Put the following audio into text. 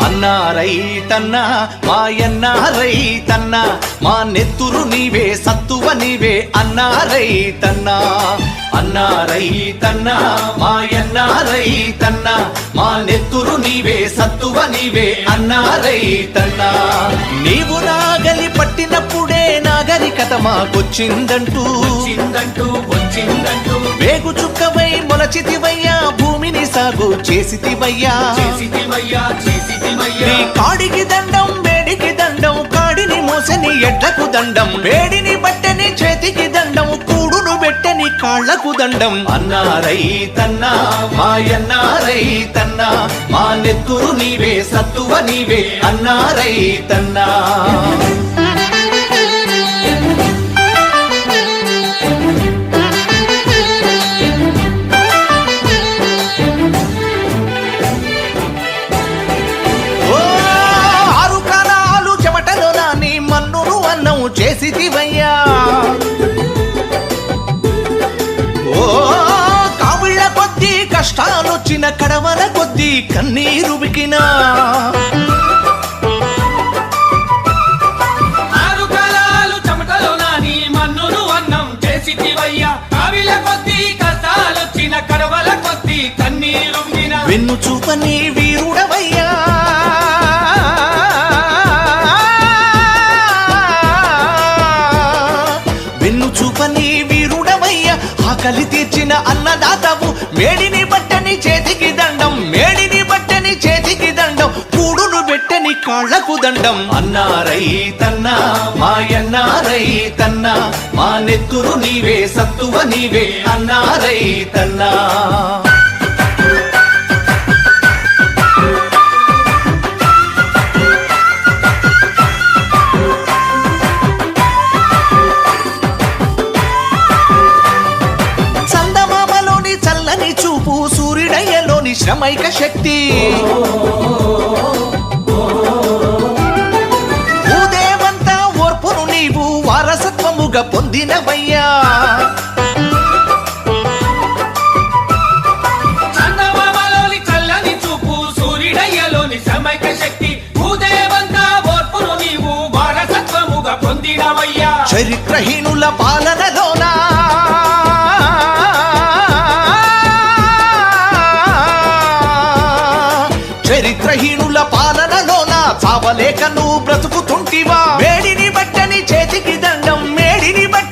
అన్నా రైతన్నా మాయన్న రైతన్నా మా నెత్తురు నీవే సత్తువ నీవే అన్నా రైతన్నా అన్నా రైతన్నా మాయన్న రైతన్నా మా నెత్తురు నీవే సత్తువ నీవే అన్నా రైతన్నా నీవు నాగలి పట్టినప్పుడే నాగరికత మాకొచ్చిందంటూ వేగు చుక్కవై మొలచితివయ్యా భూమిని సాగు చేసితివయ్యా నీ కాడికి దండం వేడికి దండం కాడిని మోసని ఎడ్లకు దండం వేడిని బట్టని చేతికి దండం కూడును పెట్టని కాళ్లకు దండం అన్నా రైతన్నా మాయన్నా రైతన్నా మా నెత్తురు నీవే సత్తువ నీవే అన్నా రైతన్నా చేసితివయ్యా ఓ కావిళ్ళ కొద్దీ కష్టాలొచ్చిన కడవల కొద్దీ కన్నీరు బికినా చెమటలోని మన్నును అన్నం చేసితివయ్యా కావిళ్ళ కొద్దీ కష్టాలొచ్చిన కడవల కొద్దీ కన్నీరు బికినా వెన్ను చూపని వీరుడవయ్యా చూపని వీరుడవయ్యా ఆకలి తీర్చిన అన్నదాతవు మేడిని బట్టని చేతికి దండం మేడిని బట్టని చేతికి దండం కూడును పెట్టని కాళ్లకు దండం అన్నా రైతన్నా మాయన్నా రైతన్నా మా నెత్తురు నీవే సత్తువ నీవే అన్నా రైతన్నా సూర్యుడయ్యలోని శ్రమైక శక్తి భూదేవంతా ఓర్పును నీవు వారసత్వముగా పొందినవయ్యా చందమామలోని చల్లని చూపు సూర్యుడయ్యలోని శ్రమైక శక్తి భూదేవంతా ఓర్పును నీవు వారసత్వముగా పొందినవయ్యా చరిత్రహీనుల పాలనలోనా చరిత్రహీనుల పాలనలోన చావలేక